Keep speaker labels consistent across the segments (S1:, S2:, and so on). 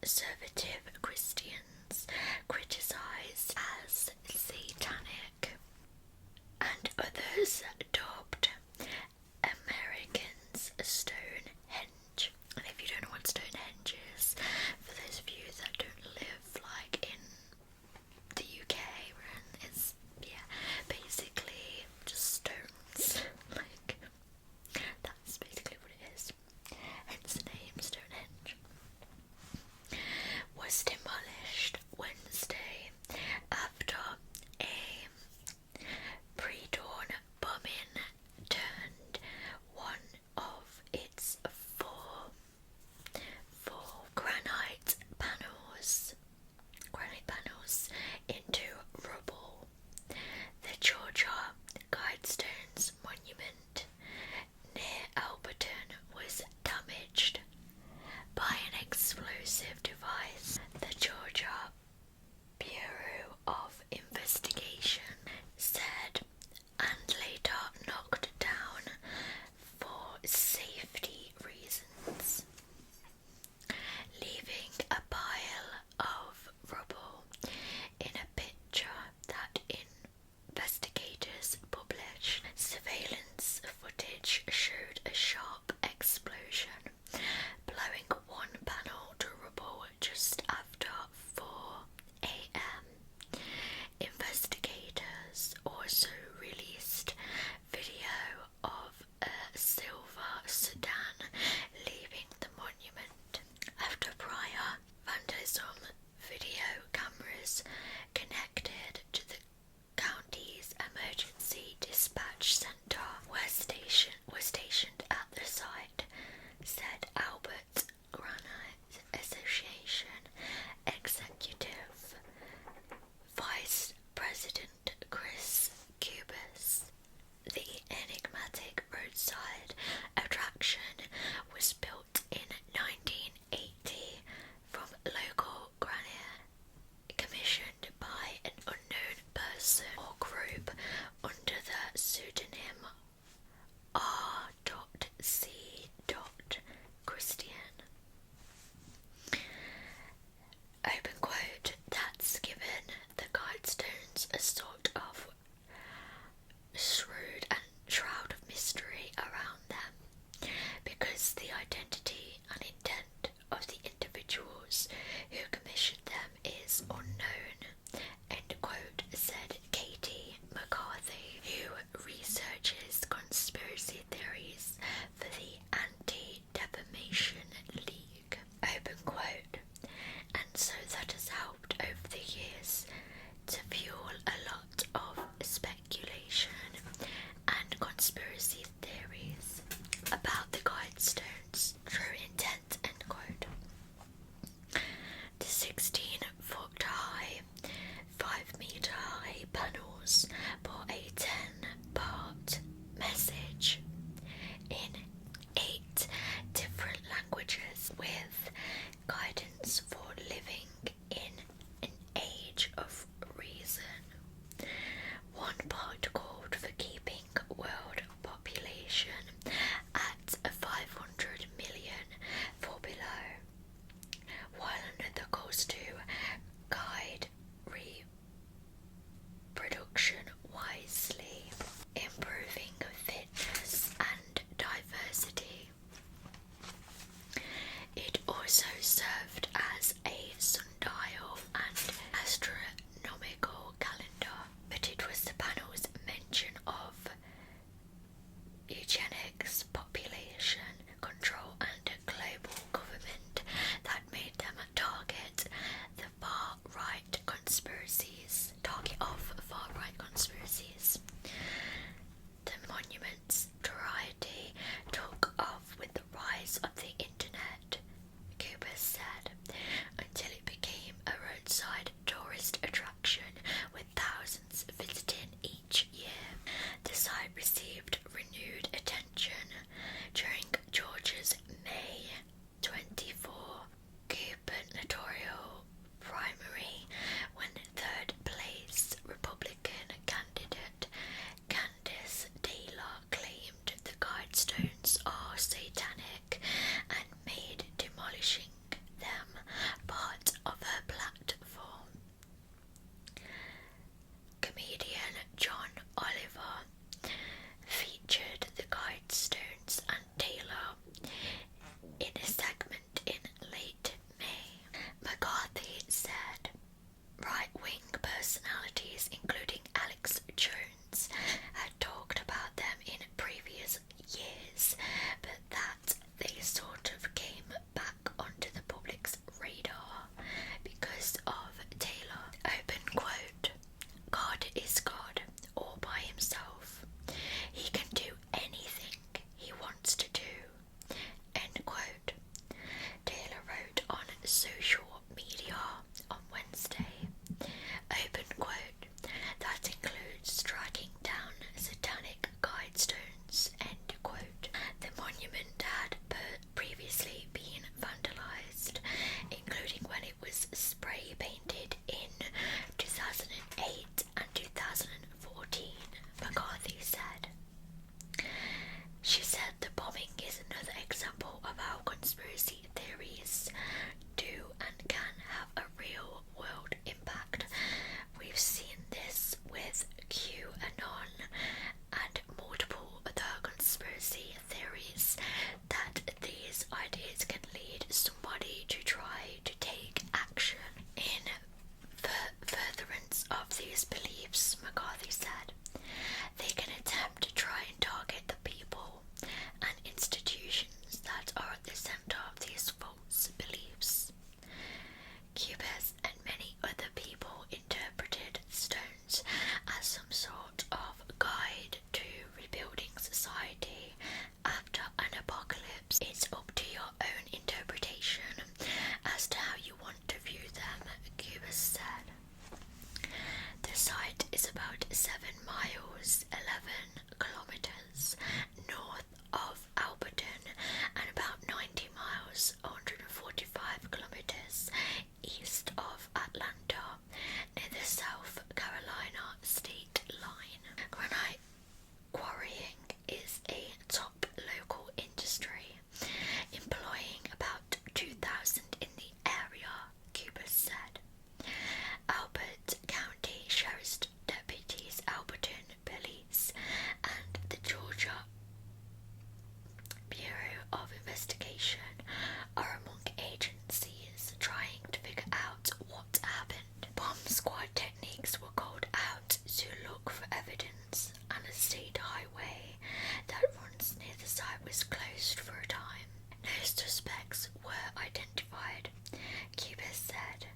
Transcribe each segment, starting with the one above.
S1: conservative Christians criticised as satanic, and others dubbed Americans Stonehenge. And if you don't know what Stonehenge is, for those of you that don't live like in the UK, it's basically just stones. Like, that's basically what it is. Hence the name Stonehenge. Was demolished Wednesday after a pre-dawn bombing turned one of its four granite panels into rubble. The Georgia Guidestones monument near Alberton was damaged by an explosive device. The Georgia Bureau of Investigation said, and later knocked down for safety reasons, leaving a pile of rubble in a picture that investigators published. Surveillance footage showed a sharp explosion, blowing one panel to rubble just after 4 a.m. Investigators also released video of a silver sedan leaving the monument. After prior vandalism, video cameras connected to the county's emergency dispatch centre were stationed at the site, said Albert Granite Association Executive Vice President Chris Cubis. The enigmatic roadside attraction was built in 1980 from local granite, commissioned by an unknown person or group under the pseudonym R.C. Christian. Open quote, that's given the Guidestones a sort of shroud of mystery around them, because the identity and intent of the individuals who commissioned them is unknown, end quote, said Katie McCarthy, who researches conspiracy theories for the Anti-Defamation League, open quote. And so that has helped over the years to fuel a lot of speculation and conspiracy theories about the Guidestones' true intent, end quote. The 16-foot high, 5-meter high panels bore a 10-part message in 8 different languages, with guidance for living in an age of reason. One part called for keeping world population at 500 million for below, while another calls to guide reproduction wisely, improving fitness and diversity. It also served as a sundial social media on Wednesday. Open quote. That includes striking down satanic guidestones. End quote. The monument had previously been vandalised, including when it was spray painted in 2008 and 2014, McCarthy said. She said the bombing is another example of how conspiracy theories do and can have a real world impact. We've seen this with QAnon and multiple other conspiracy theories, that these ideas can lead somebody to try to take action in furtherance of these beliefs, McCarthy said. They can attempt to try and target the people and institutions that are at the center of these false beliefs. Cubist and many other people interpreted the stones as some sort of guide to rebuilding society after an apocalypse. It's up to your own interpretation as to how you want to view them, Cubist said. The site is about 7 miles, 11 kilometers north of Alberton and about 90 miles, 145 kilometers east of Atlanta, near the South Carolina state line. Granite quarrying is a top local industry, employing about 2,000 in the area, Cubist said. Albert County Sheriff's deputies, Alberton Police, and the Georgia Bureau of Investigation are among agencies trying to figure out what happened. Bomb squad techniques were called out to look for evidence, and a state highway that runs near the site was closed for a time. No suspects were identified, Cubist said.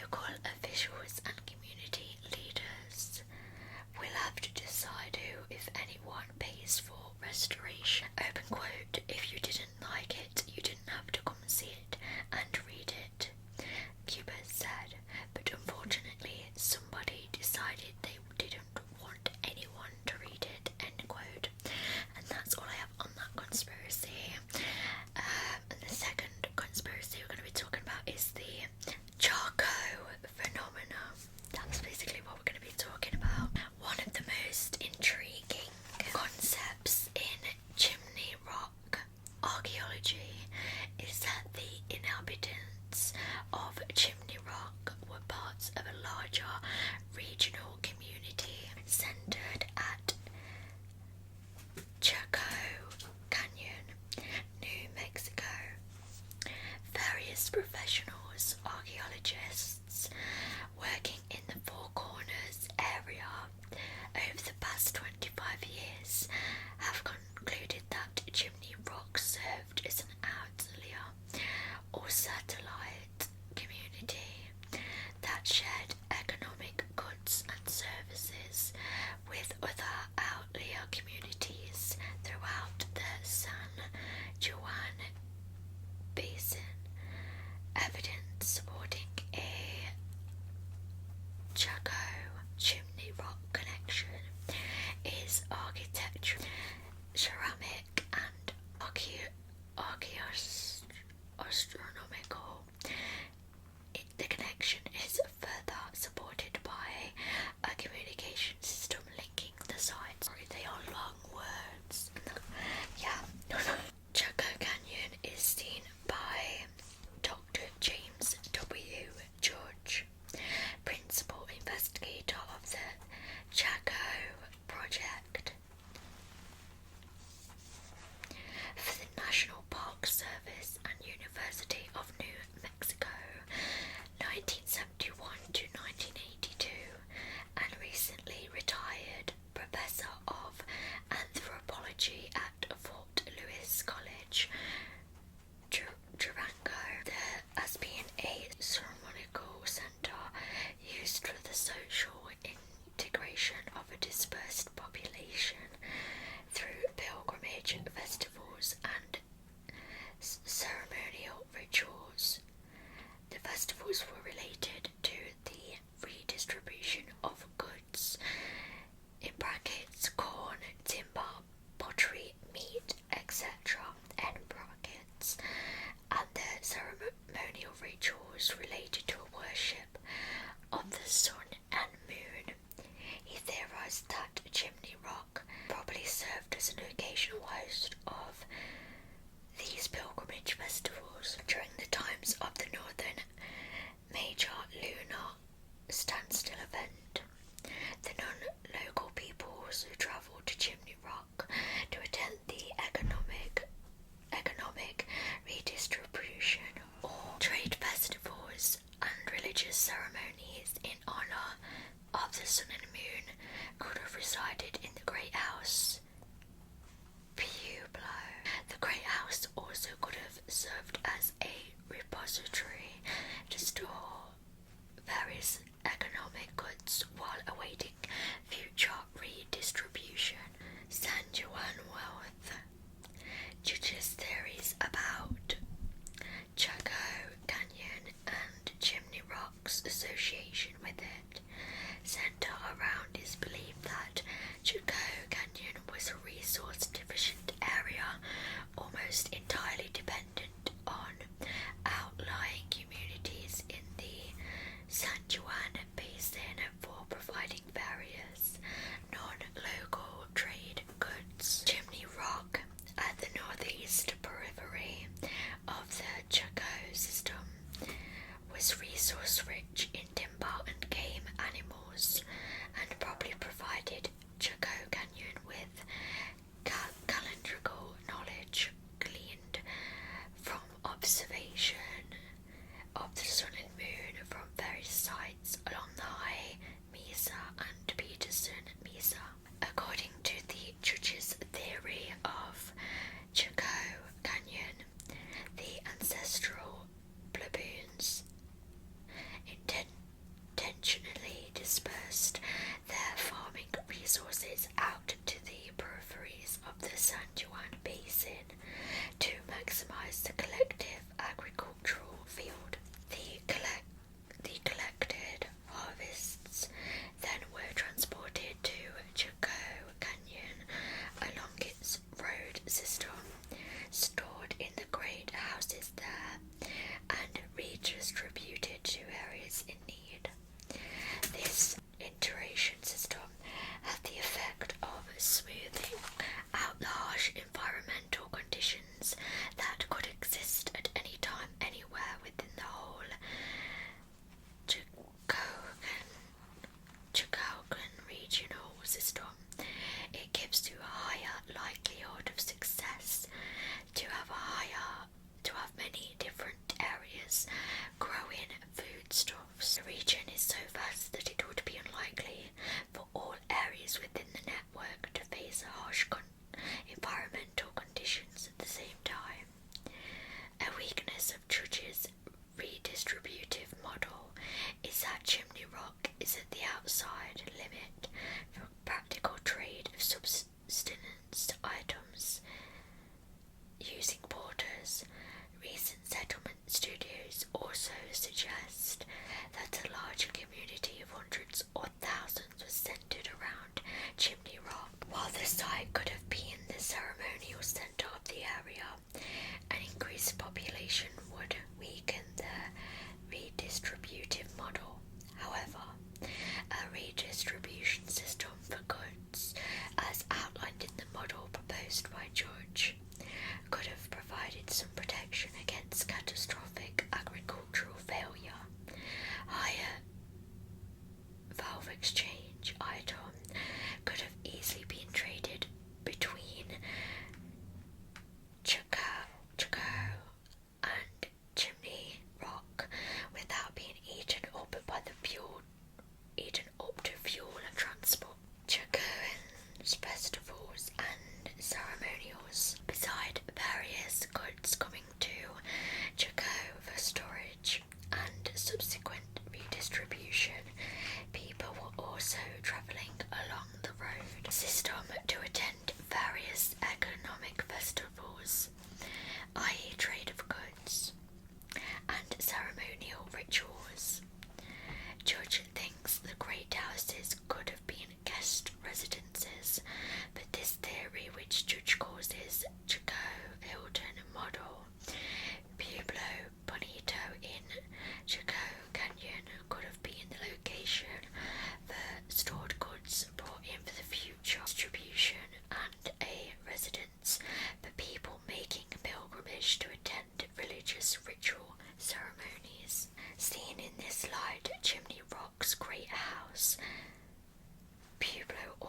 S1: Local officials and community leaders will have to decide who, if anyone, pays for restoration. Open quote. If you didn't like it, you didn't have to come see it and read it, Cubist said. But unfortunately, somebody decided they didn't want anyone to read it. End quote. And that's all I have on that conspiracy. And the second conspiracy we're going to be talking about is the Chaco phenomenon. That's basically what we're going to be talking about. One of the most intriguing concepts in chimney rock archaeology is that the inhabitants of Chimney Rock were parts of a larger regional community centered at Chaco Canyon, New Mexico. Various professionals, archaeologists working in the Four Corners area over the past 25 years have concluded that Chimney Rock served as an outlier or satellite community that shared economic goods and services with other outlier communities throughout the San Juan Basin. Evidence supporting a Chaco chimney rock connection is architecture, ceramic and archaeoastronomy was related to a worship of the sun and moon. He theorized that Chimney Rock probably served as an occasional host of these pilgrimage festivals during the times of the Northern Major Lunar Standstill event. The non-local peoples who travelled to Chimney Rock to attend the economic redistribution or trade festivals and religious ceremonies in honour of the sun and moon could have resided in the Great House Pueblo. The Great House also could have served as a repository to store various economic goods while awaiting future redistribution. San Juan wealth. Judges' theories about Chaco Canyon and Chimney Rock's association with it center around his belief that Chaco Canyon was a resource-deficient area almost entirely dependent on outlying communities in the San Juan Basin for providing various non-local trade goods. Chimney Rock, at the northeast periphery of the Chaco system, was resource-rich in timber and game animals, and probably provided Chaco Canyon with calendrical knowledge gleaned from observation of the sun and moon from various sites along the High Mesa and Peterson Mesa. According to the judge's theory of Chaco Canyon, the ancestral plebeians intentionally dispersed their farming resources out to the peripheries of the San Juan Basin to maximize the collective agricultural field. The collected harvests then were transported to Chaco Canyon along its road system, stored in the great houses there, and redistributed to areas in need. This iteration system had the effect of smoothing out the harsh environmental conditions that could exist at any time anywhere within the whole Chacocan regional system. It gives to a higher likelihood of success to have many different areas growing foodstuffs. The region is so vast that it would be unlikely for all areas within the network to face harsh environmental conditions at the same time. A weakness of Judge's redistributive model is that Chimney Rock is at the outside limit for practical trade of subsistence items using borders. Recent settlement studios also suggest that a larger community of hundreds or thousands was centered around Chimney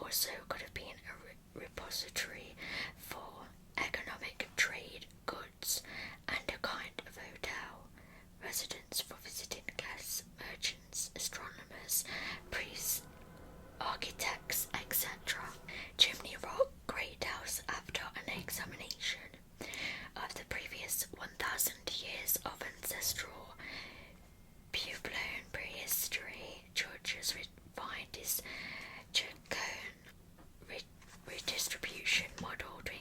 S1: also could have been a repository for economic trade goods and a kind of hotel, residence for visiting guests, merchants, astronomers, priests, architects, etc. Chimney Rock Great House, after an examination of the previous 1,000 years of ancestral Puebloan prehistory, George has refined his Chaco redistribution model to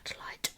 S1: satellite